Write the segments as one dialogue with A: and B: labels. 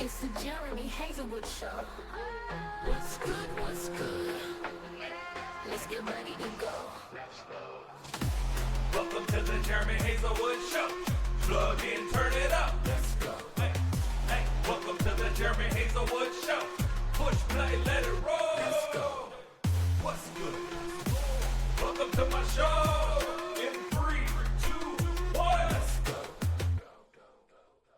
A: It's the Jeremy Hazelwood Show. What's good? What's good? Let's get ready to go.
B: Welcome to the Jeremy Hazelwood Show. Plug in, turn it up.
A: Let's go.
B: Hey, hey, welcome to the Jeremy Hazelwood Show. Push play, let it roll.
A: Let's go.
B: What's good? Welcome to my show. In 3, 2, 1. Let's go.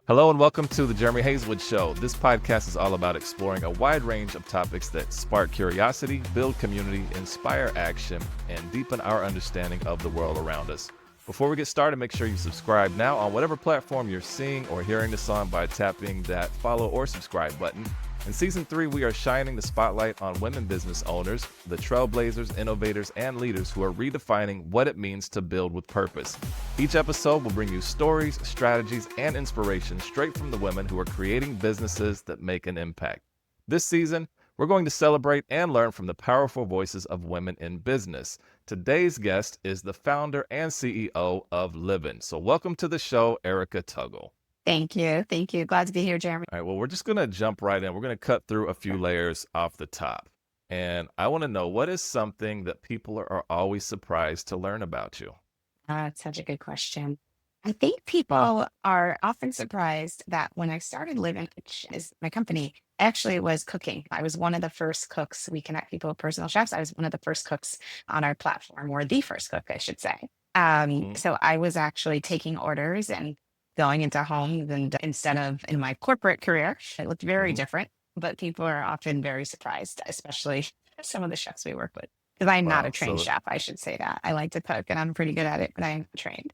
C: Hello and welcome to the Jeremy Hazelwood Show. This podcast is all about exploring a wide range of topics that spark curiosity, build community, inspire action, and deepen our understanding of the world around us. Before we get started, make sure you subscribe now on whatever platform you're seeing or hearing this on by tapping that follow or subscribe button. In Season 3, we are shining the spotlight on women business owners, the trailblazers, innovators, and leaders who are redefining what it means to build with purpose. Each episode will bring you stories, strategies, and inspiration straight from the women who are creating businesses that make an impact. This season, we're going to celebrate and learn from the powerful voices of women in business. Today's guest is the founder and CEO of Livin. So welcome to the show, Erica Tuggle.
D: Thank you. Thank you. Glad to be here, Jeremy.
C: All right, well, we're just going to jump right in. We're going to cut through a few layers off the top. And I want to know, what is something that people are always surprised to learn about you?
D: That's such a good question. I think people are often surprised that when I started Livin, which is my company, actually was cooking. I was one of the first cooks. We connect people with personal chefs. I was one of the first cooks on our platform, or the first cook, I should say. So I was actually taking orders and going into homes, and instead of in my corporate career, it looked very different, but people are often very surprised, especially some of the chefs we work with. Because I'm not
C: Wow,
D: a trained
C: so
D: chef, I should say that. I like to cook and I'm pretty good at it, but I am trained.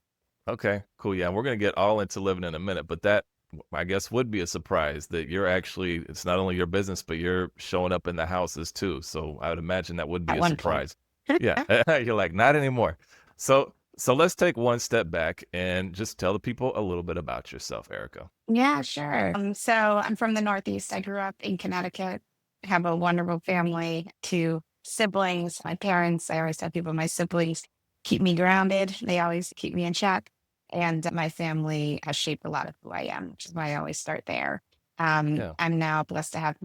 C: okay, cool. Yeah, and we're going to get all into Livin in a minute, but that, I guess, would be a surprise that you're actually, it's not only your business, but you're showing up in the houses too. So I would imagine that would be
D: At
C: a
D: one point.
C: surprise. Yeah, you're like, not anymore. So let's take one step back and just tell the people a little bit about yourself, Erica.
D: Yeah, sure. So I'm from the Northeast. I grew up in Connecticut, have a wonderful family, 2 siblings. My parents, I always tell people my siblings keep me grounded. They always keep me in check. And my family has shaped a lot of who I am, which is why I always start there.
C: Yeah.
D: I'm now blessed to have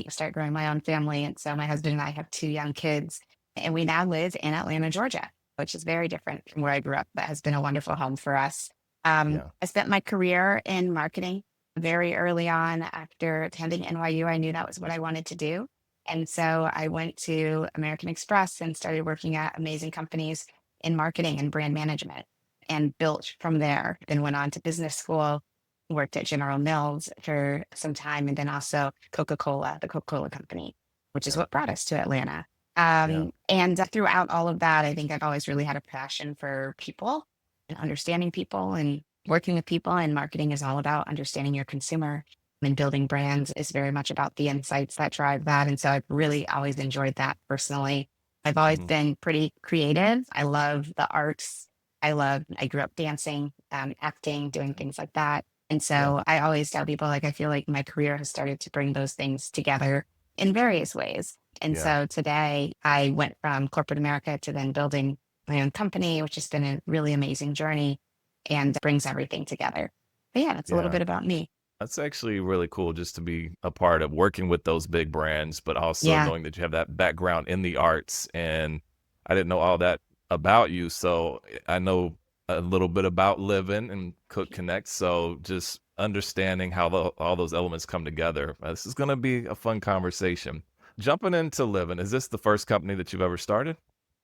D: start growing my own family. And so my husband and I have 2 young kids, and we now live in Atlanta, Georgia, which is very different from where I grew up. That has been a wonderful home for us.
C: Yeah.
D: I spent my career in marketing very early on. After attending NYU, I knew that was what I wanted to do. And so I went to American Express and started working at amazing companies in marketing and brand management, and built from there. Then went on to business school, worked at General Mills for some time, and then also Coca-Cola, the Coca-Cola company, which is
C: Yeah.
D: what brought us to Atlanta.
C: Yeah.
D: And throughout all of that, I think I've always really had a passion for people and understanding people and working with people. And marketing is all about understanding your consumer. And building brands is very much about the insights that drive that. And so I've really always enjoyed that personally. I've always
C: Mhm.
D: been pretty creative. I love the arts. I grew up dancing, acting, doing things like that. And
C: Yeah.
D: so I always tell people, like, I feel like my career has started to bring those things together in various ways. And
C: Yeah.
D: so today I went from corporate America to then building my own company, which has been a really amazing journey and brings everything together. But yeah, that's a little
C: Yeah.
D: bit about me.
C: That's actually really cool just to be a part of working with those big brands, but also
D: Yeah.
C: knowing that you have that background in the arts. And I didn't know all that about you. So I know a little bit about Livin and Cook Connect. So just understanding how all those elements come together. This is going to be a fun conversation. Jumping into Livin, is this the first company that you've ever started?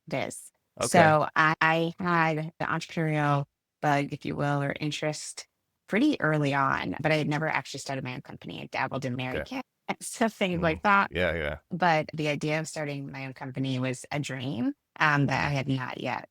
D: This.
C: Okay.
D: So I had the entrepreneurial bug, if you will, or interest pretty early on, but I had never actually started my own company. I dabbled in Mary
C: Okay.
D: Kay and stuff, things
C: Mm.
D: like that.
C: Yeah. Yeah.
D: But the idea of starting my own company was a dream that I had not yet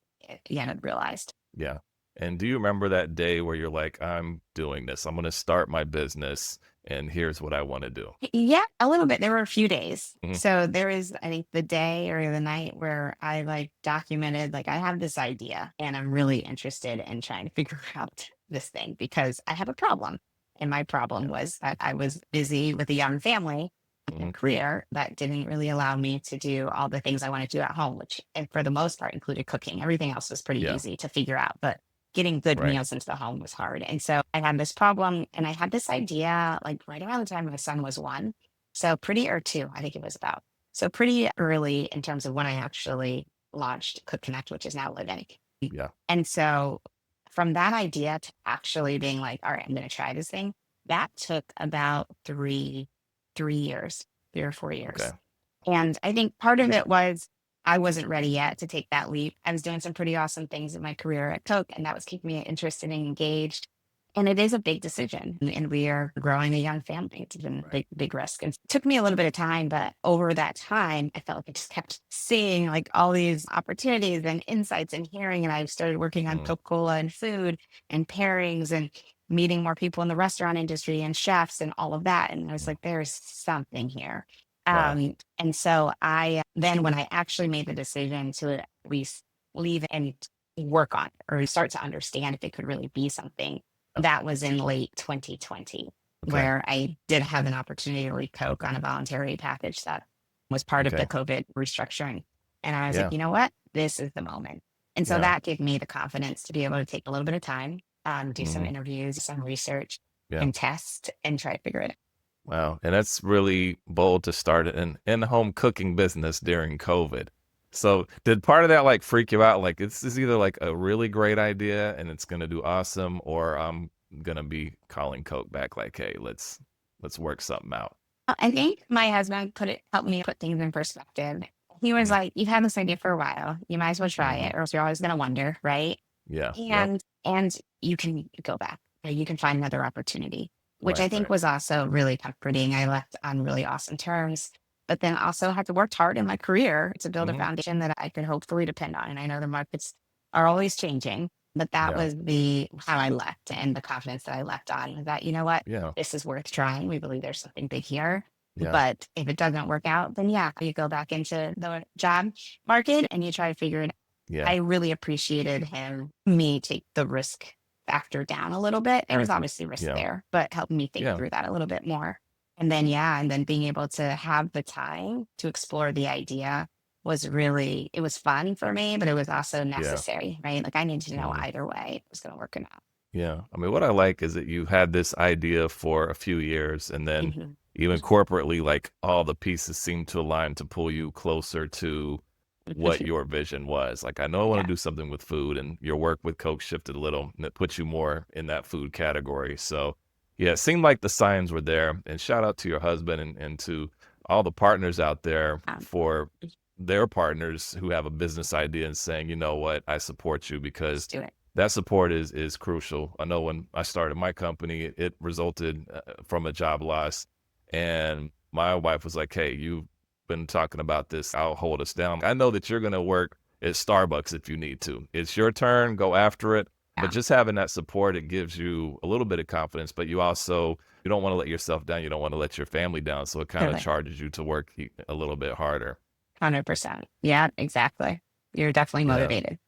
D: realized.
C: Yeah. And do you remember that day where you're like, I'm doing this, I'm going to start my business, and here's what I want to do?
D: Yeah, a little bit. There were a few days.
C: Mhm.
D: So there is, I think, the day or the night where I documented, I have this idea and I'm really interested in trying to figure out this thing because I have a problem. And my problem
C: Yeah.
D: was that I was busy with a young family and a
C: Mhm.
D: career that didn't really allow me to do all the things I want to do at home, which, and for the most part, included cooking. Everything else was pretty
C: Yeah.
D: easy to figure out. But getting good
C: Right.
D: meals into the home was hard. And so I had this problem and I had this idea like right around the time my son was one. So pretty, or two, I think it was about. So pretty early in terms of when I actually launched Cook Connect, which is now Livin.
C: Yeah.
D: And so from that idea to actually being like, all right, I'm going to try this thing, that took about 3 years, 3 or 4 years.
C: Okay.
D: And I think part of it was I wasn't ready yet to take that leap. I was doing some pretty awesome things in my career at Coke, and that was keeping me interested and engaged. And it is a big decision. And we are growing a young family. It's been a
C: Right.
D: big risk. And it took me a little bit of time, but over that time, I felt like I just kept seeing like all these opportunities and insights and hearing. And I started working on
C: Mm,
D: Coca-Cola and food and pairings and meeting more people in the restaurant industry and chefs and all of that. And I was
C: mm.
D: like, there's something here.
C: Wow.
D: And so I then when I actually made the decision to at least leave and work on it or start to understand if it could really be something,
C: Yeah.
D: that was in late 2020,
C: Okay.
D: where I did have an opportunity to leave Coke on a voluntary package that was part of the
C: Okay.
D: COVID restructuring. And I was like,
C: Yeah.
D: you know what? This is the moment. And so
C: Yeah.
D: that gave me the confidence to be able to take a little bit of time, do some
C: Hmm.
D: interviews, some research,
C: Yeah.
D: and test and try to figure it out.
C: Wow. And that's really bold to start an in-home cooking business during COVID. So did part of that like freak you out? Like this is either like a really great idea and it's gonna do awesome, or I'm gonna be calling Coke back like, hey, let's work something out.
D: I think my husband helped me put things in perspective. He was
C: Mm,
D: like, "You've had this idea for a while. You might as well try
C: mhm.
D: it, or else you're always going to wonder, right?
C: Yeah. Yep.
D: And you can go back, or you can find another opportunity," which I
C: Right.
D: think
C: Right.
D: was also really comforting. I left on really awesome terms, but then also had to work hard in my career to build a
C: Hmm.
D: foundation that I could hopefully depend on. And I know the markets are always changing, but that
C: Yeah.
D: was the how I left and the confidence that I left on was that, you know what,
C: Yeah.
D: this is worth trying. We believe there's something big here.
C: Yeah.
D: But if it doesn't work out, then yeah, you go back into the job market and you try to figure it out.
C: Yeah.
D: I really appreciated me take the risk factor down a little bit. There was obviously risk
C: Yeah.
D: there, but helped me think
C: Yeah.
D: through that a little bit more. And then, yeah, and then being able to have the time to explore the idea was really, it was fun for me, but it was also
C: Yeah.
D: necessary, right? Like I needed to know
C: Mhm.
D: either way it was going to work or not.
C: Yeah. I mean, what I like is that you had this idea for a few years and then
D: Mhm.
C: even corporately, like all the pieces seem to align to pull you closer to what your vision was. Like, I know I want
D: Yeah.
C: to do something with food, and your work with Coke shifted a little, and it puts you more in that food category. So, yeah, it seemed like the signs were there. And shout out to your husband and to all the partners out there
D: Um,
C: for their partners who have a business idea and saying, you know what, I support you, because
D: just do it.
C: that support is crucial. I know when I started my company, it resulted from a job loss, and my wife was like, "Hey, you've been talking about this. I'll hold us down. I know that you're gonna work at Starbucks if you need to. It's your turn. Go after it." But
D: Yeah.
C: just having that support, it gives you a little bit of confidence. But you don't want to let yourself down. You don't want to let your family down. So it kind of
D: Totally.
C: charges you to work a little bit harder.
D: 100%. Yeah, exactly. You're definitely
C: Yeah.
D: motivated.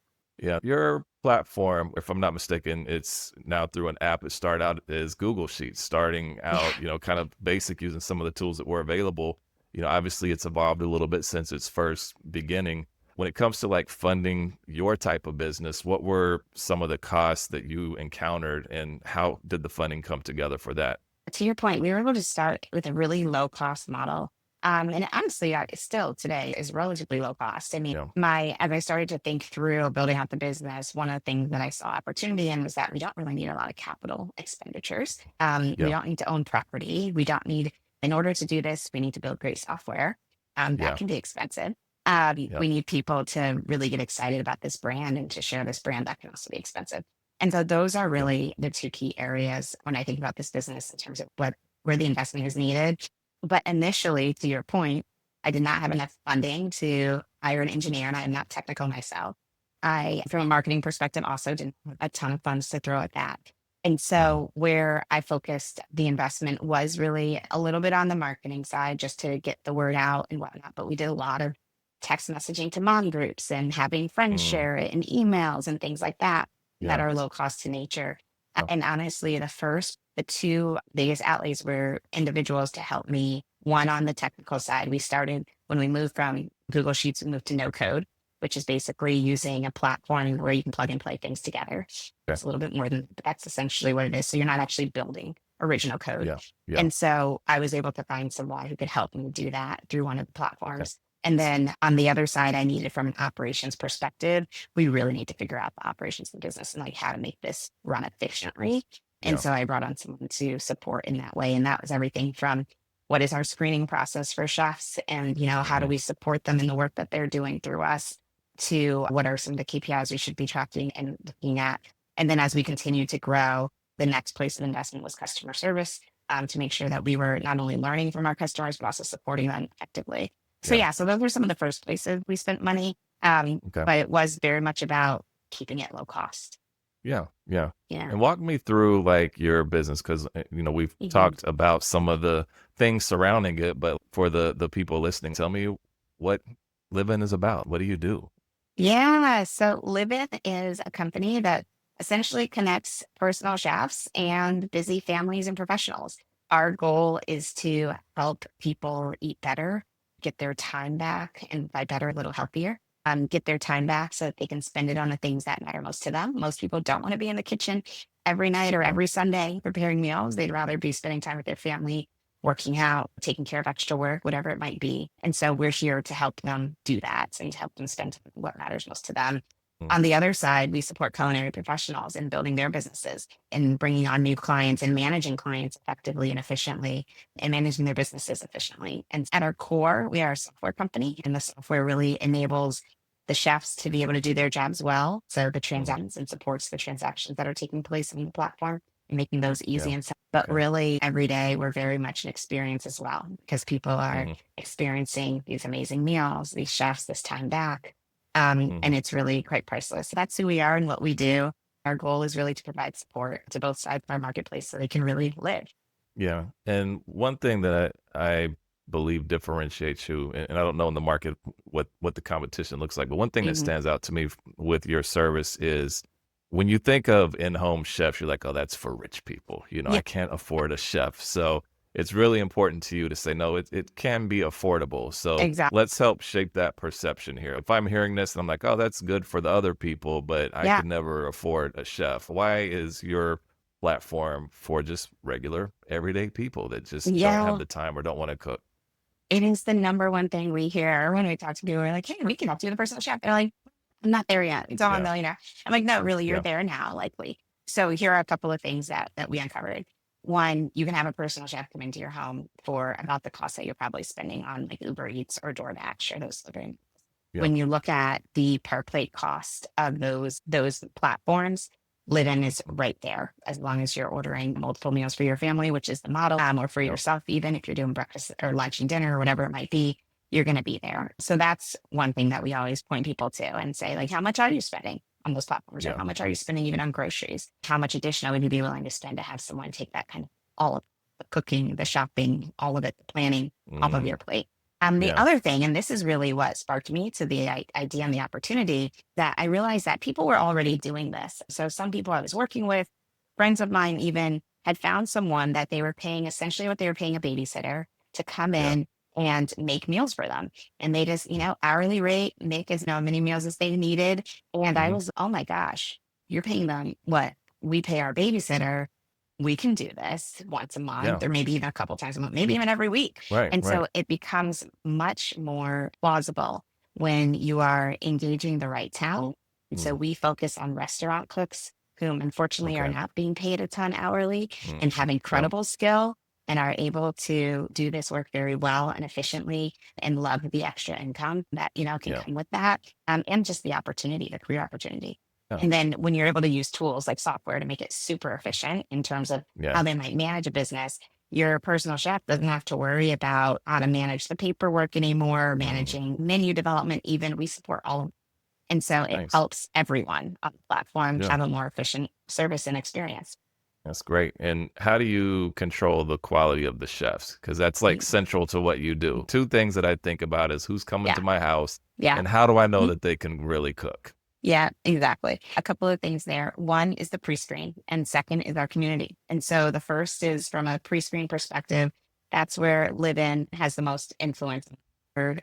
C: Yeah, your platform, if I'm not mistaken, it's now through an app. It started out as Google Sheets, starting
D: Yeah.
C: out, kind of basic using some of the tools that were available. Obviously it's evolved a little bit since its first beginning. When it comes to like funding your type of business, what were some of the costs that you encountered and how did the funding come together for that?
D: To your point, we were able to start with a really low cost model. And honestly, still today is relatively low cost. I mean,
C: Yeah.
D: as I started to think through building out the business, one of the things that I saw opportunity in was that we don't really need a lot of capital expenditures. We
C: Yeah.
D: don't need to own property. We don't need, in order to do this, we need to build great software. That
C: Yeah.
D: can be expensive.
C: Yeah.
D: We need people to really get excited about this brand and to share this brand. That can also be expensive. And so those are
C: Yeah.
D: really the two key areas when I think about this business in terms of where the investment is needed. But initially, to your point, I did not have enough funding to hire an engineer, and I'm not technical myself. From a marketing perspective, also didn't have a ton of funds to throw at that. And
C: Mhm.
D: so, where I focused the investment was really a little bit on the marketing side, just to get the word out and whatnot. But we did a lot of text messaging to mom groups and having friends
C: Mm.
D: share it and emails and things like that
C: Yeah.
D: are low cost to nature.
C: Oh,
D: And honestly, the two biggest outlays were individuals to help me. One on the technical side, we started when we moved from Google Sheets, we moved to no code. which is basically using a platform where you can plug and play things together.
C: Okay.
D: It's a little bit more than but that's essentially what it is. So you're not actually building original code.
C: Yeah. Yeah.
D: And so I was able to find someone who could help me do that through one of the
C: Okay.
D: platforms. And then on the other side, I needed from an operations perspective, we really need to figure out the operations of the business and like how to make this run efficiently. And
C: Yeah.
D: so I brought on someone to support in that way. And that was everything from what is our screening process for chefs and, how do
C: Mhm.
D: we support them in the work that they're doing through us to what are some of the KPIs we should be tracking and looking at. And then as we continue to grow, the next place of investment was customer service to make sure that we were not only learning from our customers, but also supporting them effectively. So
C: Yeah.
D: yeah, so those were some of the first places we spent money.
C: Okay.
D: But it was very much about keeping it low cost.
C: Yeah. Yeah.
D: Yeah.
C: And walk me through like your business because we've
D: Mhm.
C: talked about some of the things surrounding it, but for the people listening, tell me what Livin is about. What do you do?
D: Yeah. So Livin is a company that essentially connects personal chefs and busy families and professionals. Our goal is to help people eat better, get their time back, and by better, a little healthier. Get their time back so that they can spend it on the things that matter most to them. Most people don't want to be in the kitchen every night or
C: Yeah.
D: every Sunday preparing meals. They'd rather be spending time with their family, working out, taking care of extra work, whatever it might be. And so we're here to help them do that and to help them spend what matters most to them.
C: Mm.
D: On the other side, we support culinary professionals in building their businesses and bringing on new clients and managing clients effectively and efficiently and managing their businesses efficiently. And at our core, we are a software company, and the software really enables the chefs to be able to do their jobs well. So the
C: Mhm.
D: transactions and supports the transactions that are taking place on the platform and making those easy
C: Yeah.
D: and simple. But
C: Okay.
D: really, every day, we're very much an experience as well because people are
C: Hmm.
D: experiencing these amazing meals, these chefs, this time back.
C: Hmm.
D: And it's really quite priceless. So that's who we are and what we do. Our goal is really to provide support to both sides of our marketplace so they can really live.
C: Yeah. And one thing that I believe differentiates you, and I don't know in the market what the competition looks like, but one thing that
D: Mhm.
C: stands out to me with your service is when you think of in-home chefs, you're like, oh, that's for rich people.
D: Yeah,
C: I can't afford a chef. So it's really important to you to say, no, it can be affordable. So
D: exactly.
C: let's help shape that perception here. If I'm hearing this and I'm like, oh, that's good for the other people, but I
D: Yeah.
C: could never afford a chef. Why is your platform for just regular everyday people that just don't have
D: Yeah.
C: the time or don't want to cook?
D: It is the number one thing we hear when we talk to people. We're like, hey, we can help you with a personal chef. They're like, I'm not there yet. It's all a
C: Yeah.
D: millionaire. I'm like, no, really, you're
C: Yeah.
D: there now, likely. So here are a couple of things that we uncovered. One, you can have a personal chef come into your home for about the cost that you're probably spending on like Uber Eats or DoorDash or those delivery.
C: Yeah.
D: When you look at the per plate cost of those platforms, Livin is right there as long as you're ordering multiple meals for your family, which is the model, or for
C: Yeah.
D: yourself, even if you're doing breakfast or lunch and dinner or whatever it might be, you're going to be there. So that's one thing that we always point people to and say, like, how much are you spending on those platforms, or
C: Yeah.
D: how much are you spending even on groceries? How much additional would you be willing to spend to have someone take that kind of all of the cooking, the shopping, all of it, the planning off of
C: Mm.
D: your plate? The
C: Yeah.
D: other thing, and this is really what sparked me to the idea and the opportunity, that I realized that people were already doing this. So some people I was working with, friends of mine even, had found someone that they were paying essentially what they were paying a babysitter to come
C: Yeah.
D: in and make meals for them. And they just, hourly rate, make as many meals as they needed. And I
C: Hmm.
D: was, oh my gosh, you're paying them what we pay our babysitter. We can do this once a month,
C: Yeah.
D: or maybe even a couple times a month, maybe even every week.
C: Right.
D: And
C: Right.
D: so it becomes much more plausible when you are engaging the right talent. And so
C: Mm.
D: we focus on restaurant cooks whom unfortunately are
C: Okay.
D: not being paid a ton hourly
C: Mm.
D: and have
C: Yeah.
D: incredible skill and are able to do this work very well and efficiently and love the extra income that, can
C: Yeah.
D: come with that. And just the opportunity, the career opportunity.
C: Yeah.
D: And then when you're able to use tools like software to make it super efficient in terms of
C: Yeah.
D: how they might manage a business, your personal chef doesn't have to worry about how to manage the paperwork anymore,
C: Mm.
D: managing menu development, even. We support all of. And so it
C: Nice.
D: helps everyone on the platform
C: Yeah.
D: have a more efficient service and experience.
C: That's great. And how do you control the quality of the chefs? Because that's like
D: Y-
C: central to what you do. Two things that I think about is who's coming to
D: Yeah.
C: my house
D: Yeah.
C: and how do I know
D: Mhm.
C: that they can really cook?
D: Yeah, exactly. A couple of things there. One is the pre-screen, and second is our community. And so the first is from a pre-screen perspective. That's where Live In has the most influence.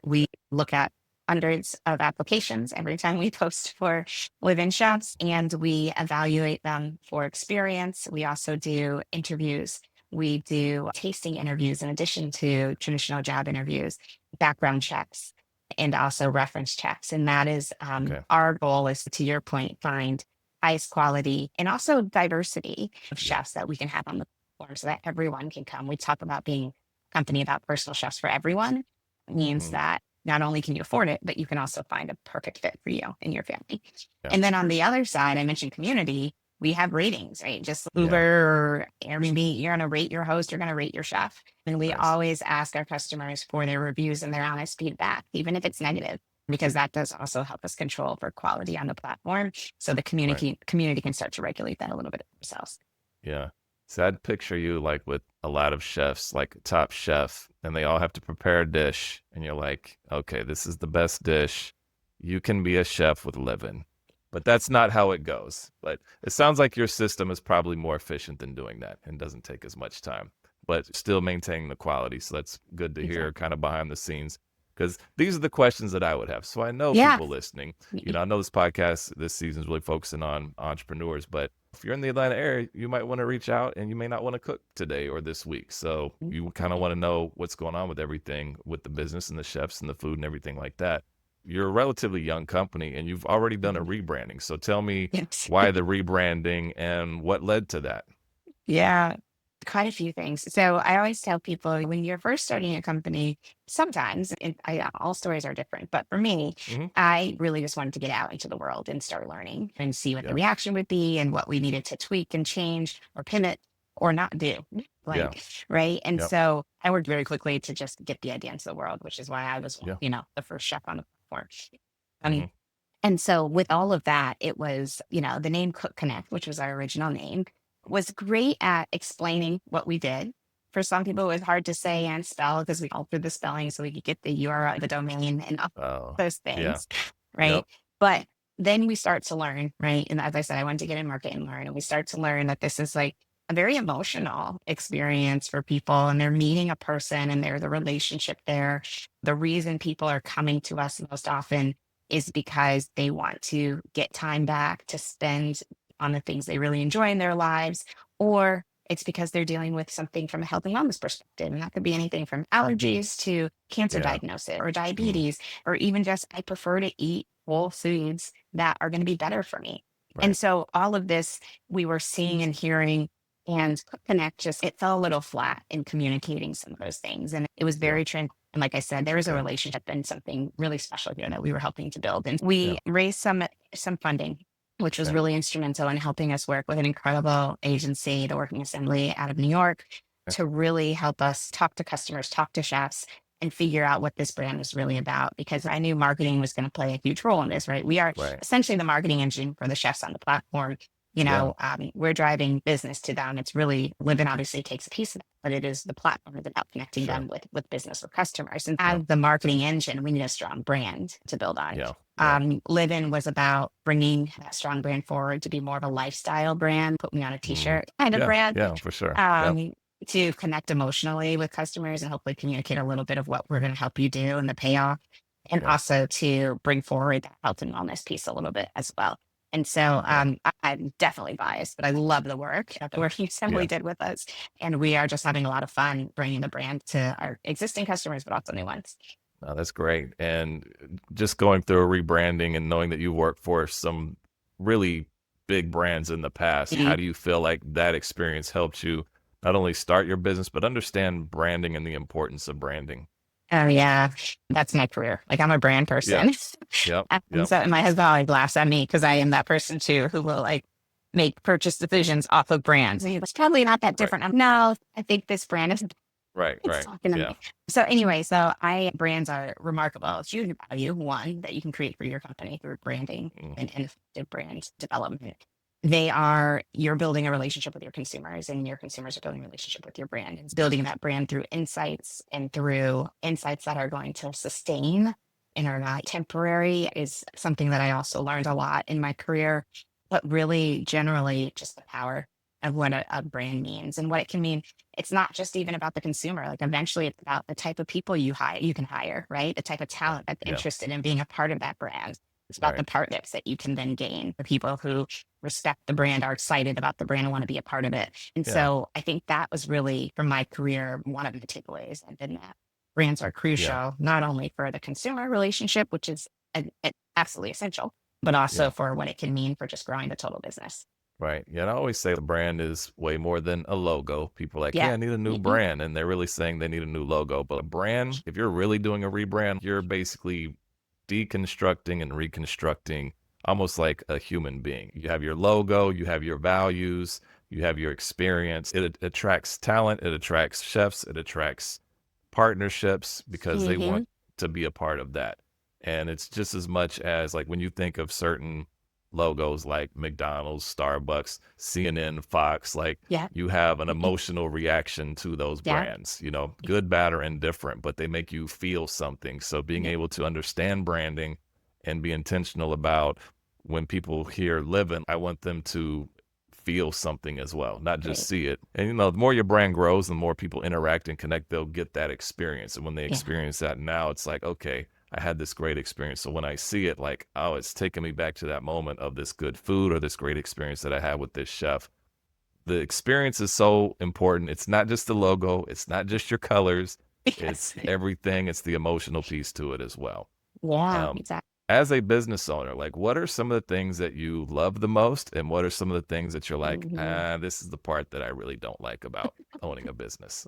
D: We look at hundreds of applications every time we post for live-in chefs, and we evaluate them for experience. We also do interviews. We do tasting interviews in addition to traditional job interviews, background checks, and also reference checks. And that is
C: Okay.
D: our goal is, to your point, find highest quality and also diversity of
C: Yeah.
D: chefs that we can have on the platform so that everyone can come. We talk about being a company about personal chefs for everyone. It means
C: Mm,
D: that not only can you afford it, but you can also find a perfect fit for you and your family.
C: yeah.
D: And then on the other side, I mentioned community. We have ratings, right? Just Uber
C: Yeah.
D: or Airbnb, you're going to rate your host, you're going to rate your chef. And we
C: Nice.
D: always ask our customers for their reviews and their honest feedback, even if it's negative, because that does also help us control for quality on the platform. So the
C: Right.
D: community can start to regulate that a little bit themselves.
C: Yeah. So I'd picture you like with a lot of chefs, like a top chef, and they all have to prepare a dish, and you're like, okay, this is the best dish. You can be a chef with Livin. But that's not how it goes. But it sounds like your system is probably more efficient than doing that and doesn't take as much time, but still maintaining the quality. So that's good to hear
D: Exactly.
C: kind of behind the scenes because these are the questions that I would have. So I know
D: Yeah.
C: people listening, I know this podcast this season is really focusing on entrepreneurs, but if you're in the Atlanta area, you might want to reach out and you may not want to cook today or this week. So you kind of want to know what's going on with everything with the business and the chefs and the food and everything like that. You're a relatively young company and you've already done a rebranding. So tell me
D: Yes.
C: why the rebranding and what led to that.
D: Yeah, quite a few things. So I always tell people when you're first starting a company, sometimes all stories are different, but for me,
C: Hmm.
D: I really just wanted to get out into the world and start learning and see what the
C: Yeah.
D: reaction would be and what we needed to tweak and change or pivot or not do.
C: Yeah.
D: Like, right. And
C: Yep.
D: so I worked very quickly to just get the idea into the world, which is why I was,
C: Yeah.
D: the first chef on the platform.
C: Hmm.
D: And so with all of that, it was, the name Cook Connect, which was our original name, was great at explaining what we did. For some people, it was hard to say and spell because we altered the spelling so we could get the URL, the domain, and all
C: Oh,
D: those
C: yeah.
D: things,
C: Yep.
D: right? But then we start to learn, right? And as I said, I wanted to get in market and learn, and we start to learn that this is like a very emotional experience for people, and they're meeting a person, and they're the relationship there. The reason people are coming to us most often is because they want to get time back to spend on the things they really enjoy in their lives, or it's because they're dealing with something from a health and wellness perspective. And that could be anything from allergies to cancer
C: Yeah.
D: diagnosis or
C: Mm,
D: diabetes, or even just I prefer to eat whole foods that are going to be better for me. And
C: right.
D: so all of this we were seeing and hearing, and Cook Connect just it fell a little flat in communicating some of those things. And it was
C: Yeah.
D: very and like I said, there is a
C: Okay.
D: relationship and something really special here that we were helping to build. And we
C: Yeah.
D: raised some funding, which was
C: Okay.
D: really instrumental in helping us work with an incredible agency, the Working Assembly out of New York,
C: Okay.
D: to really help us talk to customers, talk to chefs, and figure out what this brand was really about. Because I knew marketing was going to play a huge role in this, right? We are
C: Right.
D: essentially the marketing engine for the chefs on the platform.
C: Yeah.
D: We're driving business to them. It's really Livin obviously takes a piece of that, but it is the platform that's about connecting
C: Sure.
D: them with business or customers. And
C: Yeah.
D: as the marketing engine, we need a strong brand to build on.
C: Yeah. Yeah.
D: Livin was about bringing that strong brand forward to be more of a lifestyle brand, put me on a
C: Mm,
D: t-shirt kind of
C: yeah.
D: brand,
C: Yeah. For sure. Yep.
D: um, to connect emotionally with customers and hopefully communicate a little bit of what we're going to help you do and the payoff, and
C: Yeah.
D: also to bring forward that health and wellness piece a little bit as well. And so
C: Yeah.
D: I'm definitely biased, but I love the work that the Working Assembly
C: Yeah.
D: did with us. And we are just having a lot of fun bringing the brand to our existing customers, but also new ones.
C: No, that's great. And just going through a rebranding and knowing that you worked for some really big brands in the past, how
D: Mhm.
C: do you feel like that experience helped you not only start your business, but understand branding and the importance of branding?
D: Oh yeah, that's my career. Like I'm a brand
C: Yeah.
D: person.
C: Yep.
D: And
C: Yep.
D: so my husband always laughs at me because I am that person too who will like make purchase decisions off of brands. And he's like, it's probably not that
C: Right.
D: different. No, I think this brand is
C: Right.
D: it's
C: Right.
D: talking to
C: Yeah.
D: me. So anyway, so I brands are remarkable. It's huge value, one that you can create for your company through branding
C: Mm,
D: and effective brand development. They are you're building a relationship with your consumers, and your consumers are building a relationship with your brand. And building that brand through insights, and through insights that are going to sustain and are not temporary, is something that I also learned a lot in my career. But really generally just the power. of what a brand means and what it can mean. It's not just even about the consumer. Like eventually it's about the type of people you can hire, right? The type of talent that's
C: Yeah.
D: interested in being a part of that brand. It's about
C: Right.
D: the partnerships that you can then gain. The people who respect the brand, are excited about the brand, and want to be a part of it. And
C: Yeah.
D: so I think that was really, from my career, one of the takeaways. And then that brands are
C: Yeah.
D: crucial, not only for the consumer relationship, which is absolutely essential, but also
C: Yeah.
D: for what it can mean for just growing the total business.
C: Right. Yeah. And I always say the brand is way more than a logo. People are like, yeah,
D: Yeah.
C: I need a new
D: Mhm.
C: brand. And they're really saying they need a new logo. But a brand, if you're really doing a rebrand, you're basically deconstructing and reconstructing almost like a human being. You have your logo, you have your values, you have your experience. It attracts talent, it attracts chefs, it attracts partnerships because they
D: Mhm.
C: want to be a part of that. And it's just as much as like when you think of certain logos like McDonald's, Starbucks, CNN, Fox, like
D: Yeah.
C: you have an
D: Mhm.
C: emotional reaction to those
D: Yeah.
C: brands, good, bad, or indifferent, but they make you feel something. So being
D: Yeah.
C: able to understand branding and be intentional about when people hear Livin, I want them to feel something as well, not just
D: Right.
C: see it. And the more your brand grows, the more people interact and connect, they'll get that experience. And when they
D: Yeah.
C: experience that now, it's like, okay, I had this great experience. So when I see it, like, oh, it's taking me back to that moment of this good food or this great experience that I had with this chef. The experience is so important. It's not just the logo, it's not just your colors, it's
D: Yes.
C: everything. It's the emotional piece to it as well.
D: Yeah.
C: Um,
D: Exactly.
C: as a business owner, like what are some of the things that you love the most, and what are some of the things that you're like,
D: Mhm.
C: this is the part that I really don't like about owning a business?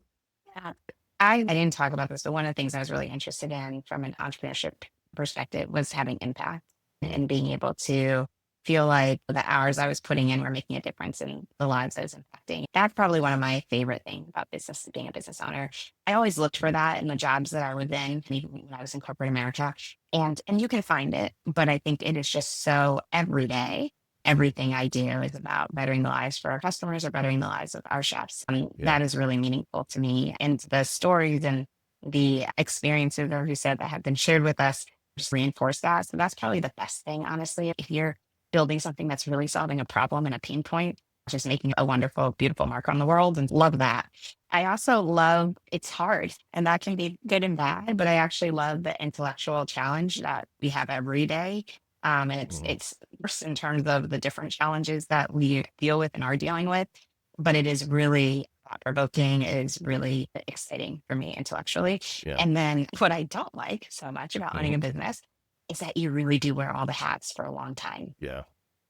D: Yeah. I didn't talk about this, but one of the things I was really interested in from an entrepreneurship perspective was having impact
C: Mm,
D: and being able to feel like the hours I was putting in were making a difference in the lives I was impacting. That's probably one of my favorite things about business, being a business owner. I always looked for that in the jobs that I was in, and even when I was in corporate America. And you can find it, but I think it is just so every day. Everything I do is about bettering the lives for our customers or bettering the lives of our chefs.
C: yeah.
D: That is really meaningful to me. And the stories and the experiences, or who said, that have been shared with us just reinforce that. So that's probably the best thing, honestly. If you're building something that's really solving a problem and a pain point, just making a wonderful, beautiful mark on the world, and love that. I also love, it's hard and that can be good and bad, but I actually love the intellectual challenge that we have every day. And
C: Mm,
D: it's worse in terms of the different challenges that we deal with and are dealing with, but it is really thought provoking, is really exciting for me intellectually.
C: yeah.
D: And then what I don't like so much about owning
C: Hmm.
D: a business is that you really do wear all the hats for a long time.
C: Yeah.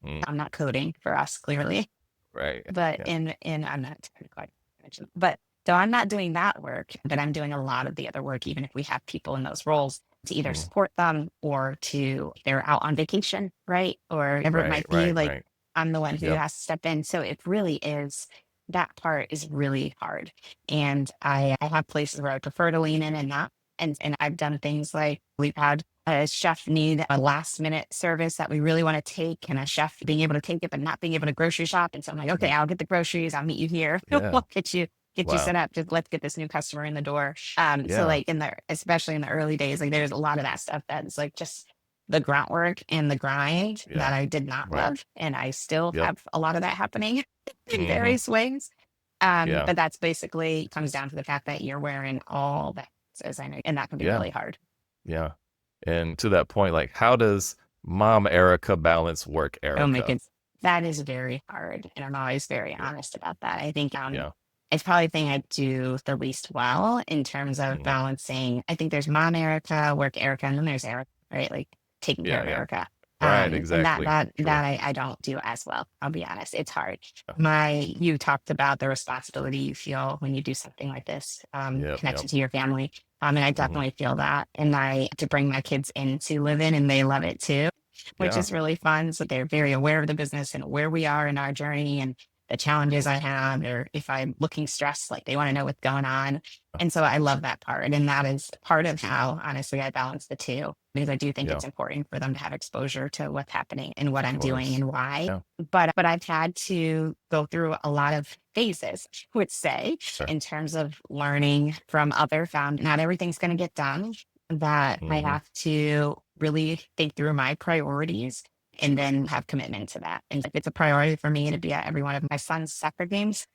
C: Mm,
D: I'm not coding for us, clearly,
C: right.
D: but
C: Yeah.
D: in I'm not technical, I mentioned, but so I'm not doing that work, but I'm doing a lot of the other work, even if we have people in those roles to either
C: Mm,
D: support them or to, they're out on vacation, right? Or whatever it
C: right.
D: might be,
C: Right.
D: like
C: Right.
D: I'm the one who
C: Yep.
D: has to step in. So it really is, that part is really hard. And I have places where I prefer to lean in and not. And I've done things like we've had a chef need a last minute service that we really want to take, and a chef being able to take it but not being able to grocery shop. And so I'm like, okay,
C: Mm,
D: I'll get the groceries, I'll meet you here.
C: yeah.
D: We'll get you set
C: Wow.
D: up. Just let's get this new customer in the door. So
C: Yeah.
D: like in the, especially in the early days, like there's a lot of that stuff that's like just the grunt work and the grind
C: Yeah.
D: that I did not
C: Right.
D: love. And I still
C: Yep.
D: have a lot of that happening in
C: Hmm.
D: various ways.
C: Yeah.
D: But that's basically comes down to the fact that you're wearing all that, as I know, and that can be
C: Yeah.
D: really hard.
C: Yeah. And to that point, like, how does mom Erica balance work
D: Oh my
C: Erica?
D: goodness. That is very hard. And I'm always very
C: Yeah.
D: honest about that. I think
C: Yeah.
D: it's probably the thing I do the least well in terms of
C: Mhm.
D: balancing. I think there's mom Erica, work Erica, and then there's Erica, right? Like taking care
C: Yeah.
D: of
C: Yeah.
D: Erica.
C: Right.
D: And that
C: Exactly.
D: that
C: True.
D: that I don't do as well. I'll be honest. It's hard.
C: Yeah.
D: You talked about the responsibility you feel when you do something like this,
C: Yep. Yep.
D: connected to your family. And I
C: Hmm.
D: definitely feel that. And I to bring my kids into live in, and they love it too, which
C: Yeah.
D: is really fun. So they're very aware of the business and where we are in our journey and the challenges I have, or if I'm looking stressed, like they want to know what's going on. And so I love that part. And that is part of how, honestly, I balance the two, because I do think
C: Yeah.
D: it's important for them to have exposure to what's happening and what
C: Of
D: I'm doing
C: course.
D: and why.
C: Yeah.
D: But I've had to go through a lot of phases, I would say,
C: Sure.
D: in terms of learning from other found. Not everything's going to get done, that I
C: Hmm.
D: have to really think through my priorities and then have commitment to that. And if it's a priority for me to be at every one of my son's soccer games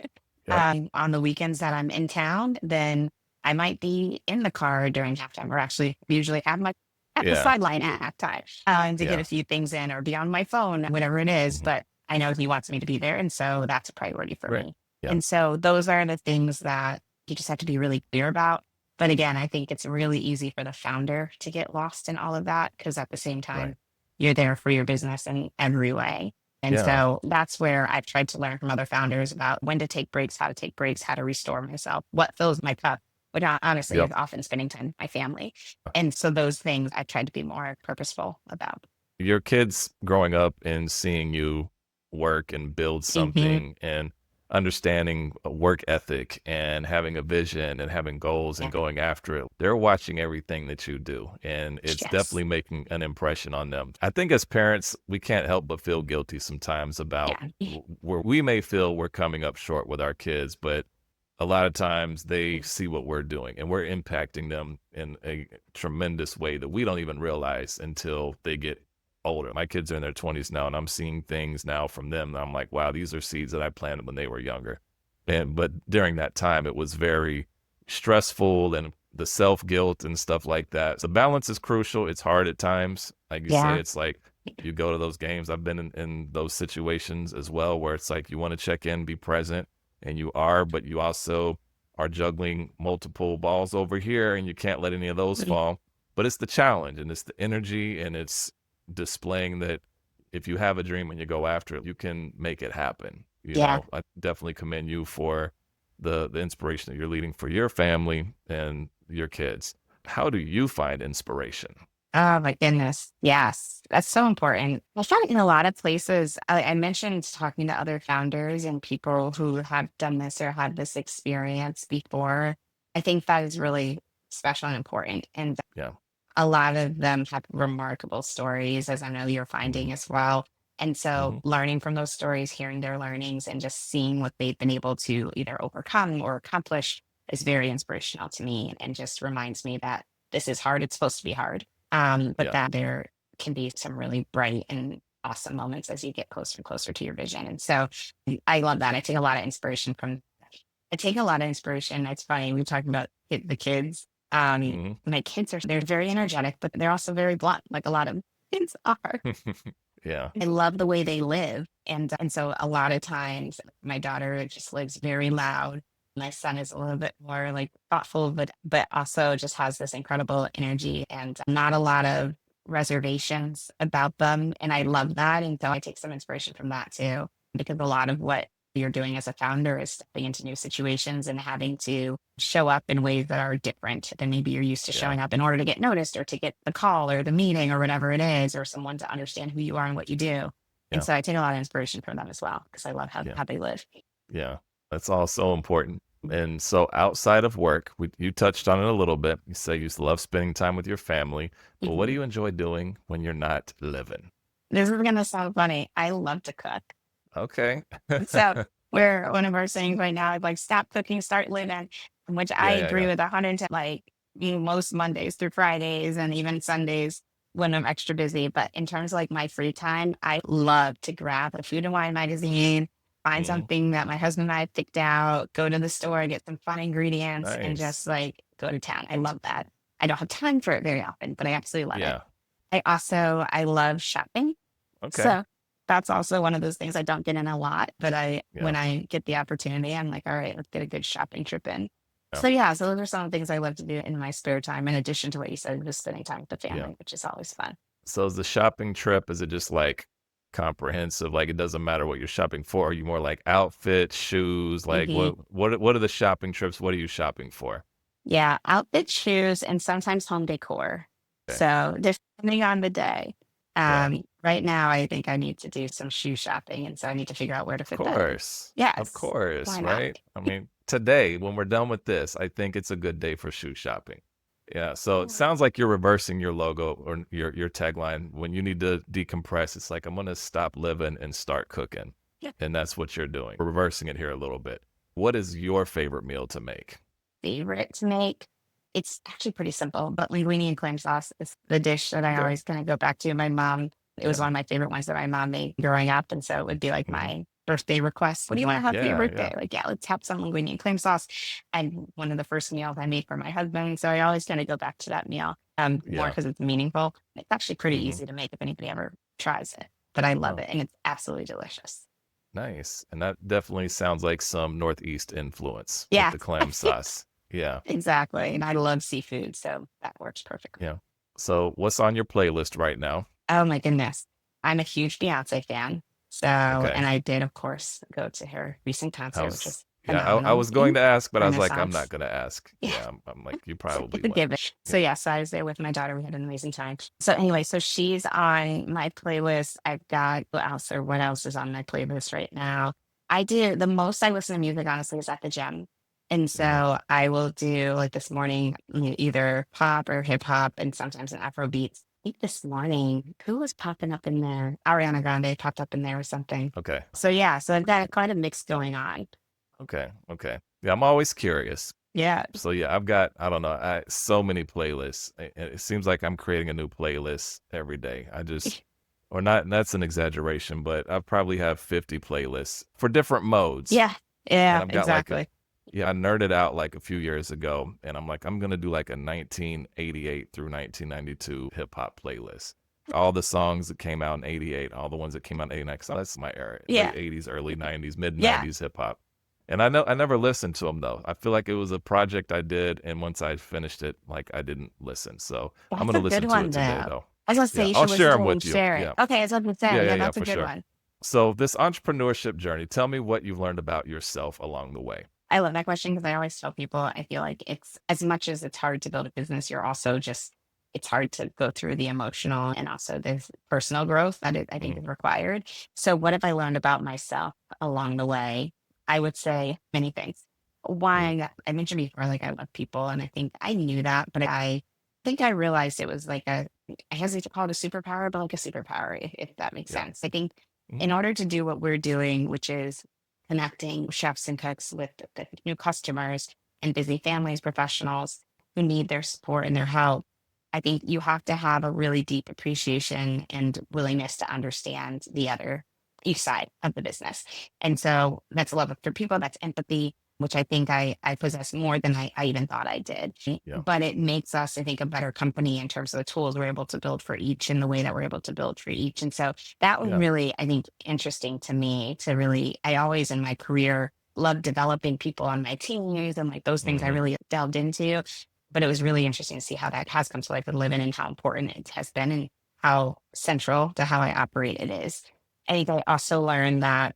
C: Yep.
D: on the weekends that I'm in town, then I might be in the car during halftime, or actually usually have my at the
C: Yeah.
D: sideline at halftime to get
C: Yeah.
D: a few things in, or be on my phone, whatever it is.
C: Mhm.
D: But I know he wants me to be there. And so that's a priority for
C: Great.
D: me.
C: Yeah.
D: And so those are the things that you just have to be really clear about. But again, I think it's really easy for the founder to get lost in all of that, because at the same
C: Right.
D: time, you're there for your business in every way. And
C: Yeah.
D: so that's where I've tried to learn from other founders about when to take breaks, how to take breaks, how to restore myself, what fills my cup, which honestly
C: Yep.
D: is often spending time with my family. And so those things I tried to be more purposeful about.
C: Your kids growing up and seeing you work and build
D: Hmm.
C: something and understanding a work ethic and having a vision and having goals and
D: Yeah.
C: going after it, they're watching everything that you do. And it's
D: Yes.
C: definitely making an impression on them. I think as parents, we can't help but feel guilty sometimes about
D: Yeah.
C: where we may feel we're coming up short with our kids, but a lot of times they see what we're doing and we're impacting them in a tremendous way that we don't even realize until they get older. My kids are in their 20s now, and I'm seeing things now from them that I'm like, wow, these are seeds that I planted when they were younger. But during that time, it was very stressful and the self-guilt and stuff like that. So balance is crucial. It's hard at times. Like you say,
D: Yeah.
C: it's like you go to those games. I've been in those situations as well, where it's like you want to check in, be present, and you are, but you also are juggling multiple balls over here, and you can't let any of those fall. But it's the challenge, and it's the energy, and it's displaying that if you have a dream and you go after it, you can make it happen.
D: Yeah.
C: I definitely commend you for the inspiration that you're leading for your family and your kids. How do you find inspiration?
D: Oh my goodness. Yes. That's so important. I found in a lot of places, I mentioned talking to other founders and people who have done this or had this experience before. I think that is really special and important. And
C: Yeah.
D: a lot of them have remarkable stories, as I know you're
C: Hmm.
D: finding as well. And so
C: Hmm.
D: learning from those stories, hearing their learnings, and just seeing what they've been able to either overcome or accomplish is very inspirational to me, and just reminds me that this is hard. It's supposed to be hard. But
C: Yeah.
D: that there can be some really bright and awesome moments as you get closer and closer to your vision. And so I love that. I take a lot of inspiration. It's funny. We were talking about the kids.
C: Hmm.
D: My kids they're very energetic, but they're also very blunt, like a lot of kids are.
C: Yeah.
D: I love the way they live. And so a lot of times my daughter just lives very loud. My son is a little bit more like thoughtful, but also just has this incredible energy and not a lot of reservations about them. And I love that. And so I take some inspiration from that too, because a lot of what you're doing as a founder is stepping into new situations and having to show up in ways that are different than maybe you're used to
C: Yeah.
D: showing up in order to get noticed or to get the call or the meeting or whatever it is, or someone to understand who you are and what you do. And
C: Yeah.
D: so I take a lot of inspiration from them as well, because I love
C: Yeah.
D: how they live.
C: Yeah, that's all so important. And so outside of work, you touched on it a little bit. You say you love spending time with your family, but what do
D: Mhm.
C: you enjoy doing when you're not living?
D: This is going to sound funny. I love to cook.
C: Okay.
D: So we're one of our sayings right now is like, stop cooking, start living, which I
C: Yeah, yeah,
D: agree
C: yeah.
D: with 110, like most Mondays through Fridays and even Sundays when I'm extra busy. But in terms of like my free time, I love to grab a food and wine magazine, find
C: Mhm.
D: something that my husband and I picked out, go to the store, get some fun ingredients, and just
C: Nice.
D: like go to town. I love that. I don't have time for it very often, but I absolutely love it.
C: Yeah.
D: I love shopping.
C: Okay.
D: So that's also one of those things I don't get in a lot, but
C: Yeah.
D: when I get the opportunity, I'm like, all right, let's get a good shopping trip in.
C: Yeah.
D: So yeah, so those are some of the things I love to do in my spare time, in addition to what you said, just spending time with the
C: Yeah.
D: family, which is always fun.
C: So is the shopping trip, is it just like comprehensive? Like it doesn't matter what you're shopping for? Are you more like outfits, shoes? Like
D: Hmm.
C: what are the shopping trips? What are you shopping for?
D: Yeah, outfit, shoes, and sometimes home decor.
C: Okay.
D: So depending on the day.
C: Yeah.
D: Right now, I think I need to do some shoe shopping, and so I need to figure out where to fit that in.
C: Of
D: Yes,
C: course,
D: why not?
C: right? I mean, today, when we're done with this, I think it's a good day for shoe shopping. Yeah, so it sounds like you're reversing your logo or your tagline. When you need to decompress, it's like I'm gonna stop living and start cooking.
D: Yeah.
C: And that's what you're doing. We're reversing it here a little bit. What is your favorite meal to make?
D: Favorite to make. It's actually pretty simple, but linguine and clam sauce is the dish that I
C: Okay.
D: always kind of go back to. My mom It was
C: Yeah.
D: one of my favorite ones that my mom made growing up. And so it would be like
C: Hmm.
D: my birthday request. What do you want to have for your
C: Yeah.
D: birthday?
C: Yeah.
D: Like, yeah, let's have some linguine and clam sauce. And one of the first meals I made for my husband. So I always kind of go back to that meal more
C: Yeah.
D: because it's meaningful. It's actually pretty
C: Hmm.
D: easy to make if anybody ever tries it, but I love
C: Oh,
D: it. And it's absolutely delicious.
C: nice. And that definitely sounds like some Northeast influence with
D: Yeah,
C: the clam sauce. Yeah.
D: exactly. And I love seafood. So that works perfectly.
C: Yeah. So what's on your playlist right now?
D: Oh my goodness. I'm a huge Beyonce fan. So,
C: Okay.
D: and I did, of course, go to her recent concert, which
C: How's
D: was
C: yeah, I
D: phenomenal.
C: was going to ask, but I was like, I'm not
D: Renaissance.
C: gonna ask.
D: Yeah,
C: Yeah, I'm like, you
D: it's
C: probably
D: a
C: went.
D: given.
C: Yeah.
D: So, yeah, so I was there with my daughter. We had an amazing time. So, anyway, so she's on my playlist. I've got what else is on my playlist right now? I do the most I listen to music, honestly, is at the gym. And
C: Mhm.
D: so I will do like this morning, either pop or hip hop and sometimes an Afro beats. I think this morning, who was popping up in there? Ariana Grande popped up in there or something.
C: Okay.
D: So yeah, so I've got quite a mix going on.
C: Okay. Okay. Yeah, I'm always curious.
D: Yeah.
C: So yeah, I've got I don't know, so many playlists. It seems like I'm creating a new playlist every day. I just or not that's an exaggeration, but I probably have 50 playlists for different modes.
D: Yeah.
C: And
D: Yeah,
C: I've got like
D: exactly.
C: yeah, I nerded out like a few years ago and I'm like I'm going to do like a 1988 through 1992 hip hop playlist. All the songs that came out in 88, all the ones that came out in 89 cuz that's my era.
D: Yeah.
C: Late 80s, early 90s, mid
D: Yeah.
C: 90s hip hop. And I know I never listened to them though. I feel like it was a project I did, and once I finished it, like I didn't listen. So I'm
D: That's
C: gonna
D: a good
C: listen to
D: one
C: it today
D: though.
C: though.
D: I was gonna say
C: Yeah,
D: you
C: I'll
D: should
C: share
D: listen to
C: them
D: it and
C: with you.
D: share it.
C: Yeah,
D: Okay, I was gonna say, yeah,
C: yeah,
D: that's a
C: for
D: good
C: sure.
D: one.
C: So this entrepreneurship journey, tell me what you've learned about yourself along the way.
D: I love that question because I always tell people I feel like it's as much as it's hard to build a business, you're also just it's hard to go through the emotional and also the personal growth that I think
C: Mhm.
D: is required. So what have I learned about myself along the way? I would say many things.
C: Mhm.
D: One, I mentioned before, like I love people, and I think I knew that, but I think I realized it was like I hesitate to call it a superpower, but like a superpower, if that makes
C: Yeah.
D: sense. I think in
C: Mhm.
D: order to do what we're doing, which is connecting chefs and cooks with the new customers and busy families, professionals who need their support and their help. I think you have to have a really deep appreciation and willingness to understand each side of the business. And so that's love for people, that's empathy, which I think I possess more than I even thought I did.
C: Yeah.
D: But it makes us, I think, a better company in terms of the tools we're able to build for each and the way that we're able to build for each. And so that was
C: Yeah.
D: really, I think, interesting to me to really, I always in my career loved developing people on my teams and like those things I
C: Mhm.
D: really delved into. But it was really interesting to see how that has come to life with Livin and how important it has been and how central to how I operate it is. I think I also learned that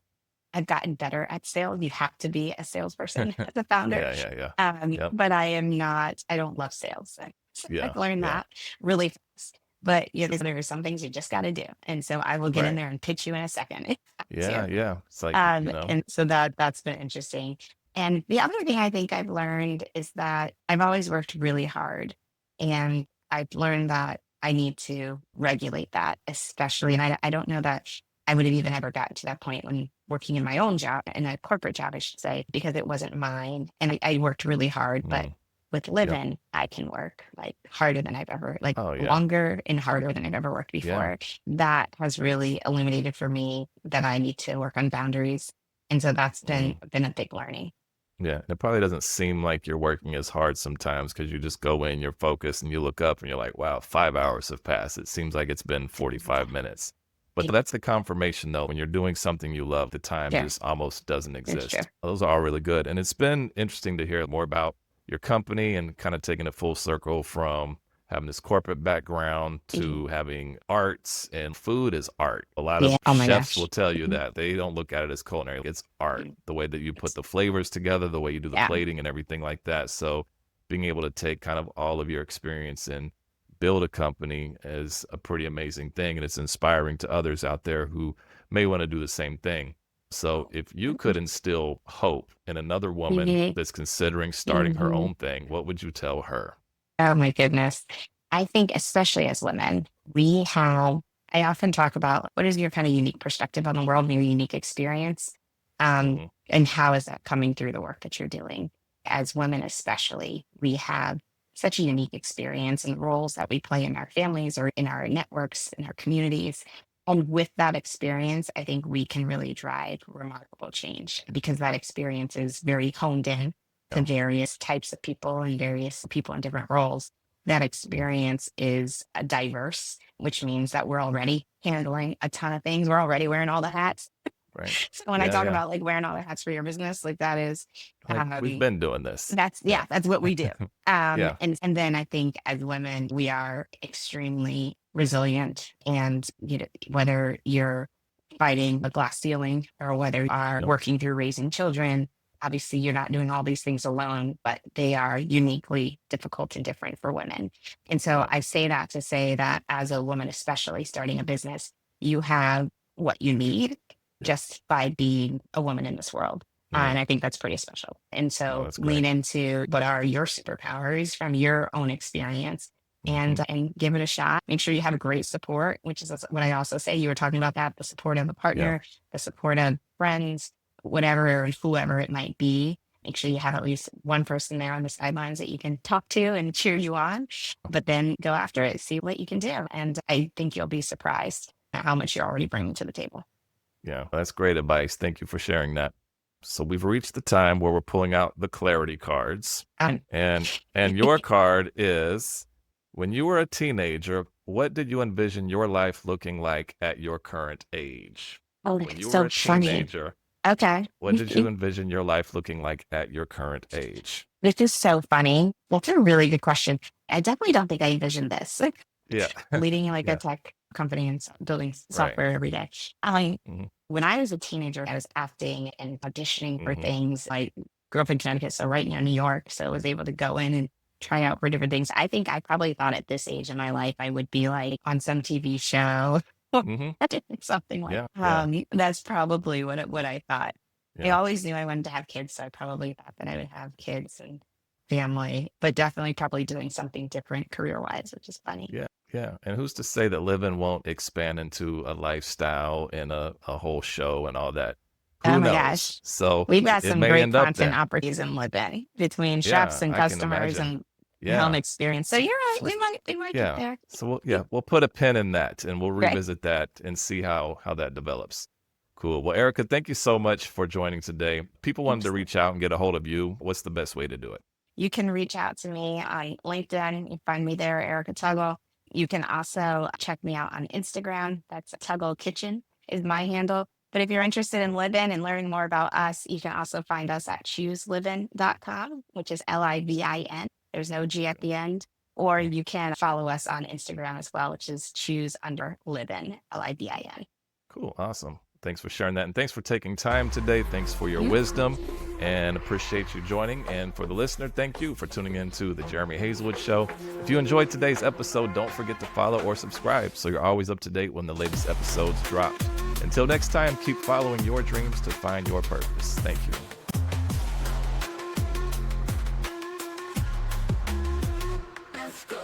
D: I've gotten better at sales. You have to be a salesperson as a founder.
C: Yeah, yeah, yeah. Yep.
D: But I am not, I don't love sales. So
C: Yeah.
D: I've learned
C: Yeah.
D: that really fast. But there are some things you just got to do. And so I will get in
C: Right.
D: there and pitch you in a second. If I have
C: Yeah,
D: to.
C: yeah. It's like,
D: And so that's been interesting. And the other thing I think I've learned is that I've always worked really hard. And I've learned that I need to regulate that, especially. And I don't know that I would have even ever gotten to that point when working in my own job, in a corporate job, I should say, because it wasn't mine. And I worked really hard. But
C: mm,
D: with
C: yep.
D: Livin, I can work like harder than I've ever, like
C: Oh yeah.
D: longer and harder than I've ever worked
C: Yeah.
D: before. That has really illuminated for me that I need to work on boundaries. And so that's
C: Mm.
D: been a big learning.
C: Yeah, it probably doesn't seem like you're working as hard sometimes because you just go in, you're focused, and you look up and you're like, wow, 5 hours have passed. It seems like it's been 45 minutes. But
D: It-
C: that's the confirmation, though. When you're doing something you love, the time
D: Sure.
C: just almost doesn't
D: It's true.
C: exist. Those are all really good. And it's been interesting to hear more about your company and kind of taking it full circle from having this corporate background
D: Mhm.
C: to having arts, and food is art. A lot
D: Yeah.
C: of
D: Oh my
C: chefs
D: gosh.
C: will tell you
D: Mhm.
C: that they don't look at it as culinary. It's art.
D: Mhm.
C: The way that you put
D: It's-
C: the flavors together, the way you do the
D: Yeah.
C: plating and everything like that. So being able to take kind of all of your experience and build a company is a pretty amazing thing. And it's inspiring to others out there who may want to do the same thing. So if you could instill hope in another woman
D: Mhm.
C: that's considering starting her
D: Mhm.
C: own thing, what would you tell her?
D: Oh my goodness. I think, especially as women, I often talk about what is your kind of unique perspective on the world and your unique experience.
C: Hmm.
D: And how is that coming through the work that you're doing? As women, especially, we have such a unique experience and roles that we play in our families or in our networks, in our communities. And with that experience, I think we can really drive remarkable change because that experience is very honed in to
C: Yeah.
D: various types of people and various people in different roles. That experience is diverse, which means that we're already handling a ton of things. We're already wearing all the hats.
C: Right.
D: So when I
C: Yeah.
D: talk
C: Yeah.
D: about like wearing all the hats for your business, like that is,
C: Like we've been doing this.
D: that's
C: Yeah.
D: that's what we do.
C: Yeah.
D: And then I think as women, we are extremely resilient, and whether you're fighting a glass ceiling or whether you are
C: Yep.
D: working through raising children, obviously you're not doing all these things alone, but they are uniquely difficult and different for women. And so
C: Yep.
D: I say that to say that as a woman, especially starting a business, you have what you need just by being a woman in this world.
C: Yeah.
D: And I think that's pretty special. And
C: No,
D: so
C: that's
D: lean
C: great.
D: into what are your superpowers from your own experience,
C: Mhm.
D: and give it a shot. Make sure you have great support, which is what I also say. You were talking about that, the support of a
C: Yeah.
D: partner, the support of friends, whatever and whoever it might be. Make sure you have at least one person there on the sidelines that you can talk to and cheer you on, but then go after it, see what you can do. And I think you'll be surprised at how much you're already bringing to the table.
C: Yeah. That's great advice. Thank you for sharing that. So we've reached the time where we're pulling out the clarity cards.
D: Um,
C: And your card is, when you were a teenager, what did you envision your life looking like at your current age?
D: oh,
C: When
D: that's
C: you were
D: so
C: a
D: funny.
C: teenager,
D: Okay.
C: what did you envision your life looking like at your current age?
D: This is so funny. That's a really good question. I definitely don't think I envisioned this. Like
C: Yeah.
D: leading like a
C: Yeah.
D: tech company and building
C: Right.
D: software every day. I mean,
C: Mhm.
D: when I was a teenager, I was acting and auditioning for
C: Mhm.
D: things. I grew up in Connecticut, so right near New York. So I was able to go in and try out for different things. I think I probably thought at this age in my life, I would be like on some TV show.
C: Mhm.
D: Something like,
C: Yeah. Yeah.
D: that's probably what I thought. I
C: Yeah.
D: always knew I wanted to have kids, so I probably thought that I would have kids and family, but definitely probably doing something different career wise, which is funny.
C: Yeah. Yeah. And who's to say that living won't expand into a lifestyle and a whole show and all that?
D: Oh
C: Who
D: my
C: knows?
D: gosh.
C: So
D: We've got
C: it
D: some
C: may
D: great
C: end up
D: content
C: there.
D: opportunities in Living between chefs
C: Yeah,
D: and
C: I can
D: customers
C: imagine.
D: and home
C: Yeah.
D: experience. So you're right. We might get
C: Yeah.
D: there.
C: So we'll put a pin in that and we'll
D: Great.
C: revisit that and see how that develops. Cool. Well, Erica, thank you so much for joining today. People wanted to reach out and get a hold of you. What's the best way to do it?
D: You can reach out to me on LinkedIn. You find me there, Erica Tuggle. You can also check me out on Instagram. That's Tuggle Kitchen is my handle. But if you're interested in Livin and learning more about us, you can also find us at chooselivin.com, which is Livin. There's no G at the end. Or you can follow us on Instagram as well, which is choose_livin, Livin.
C: Cool. Awesome. Thanks for sharing that. And thanks for taking time today. Thanks for your
D: Yeah.
C: wisdom and appreciate you joining. And for the listener, thank you for tuning in to the Jeremy Hazelwood Show. If you enjoyed today's episode, don't forget to follow or subscribe so you're always up to date when the latest episodes drop. Until next time, keep following your dreams to find your purpose. Thank you.
A: Let's go.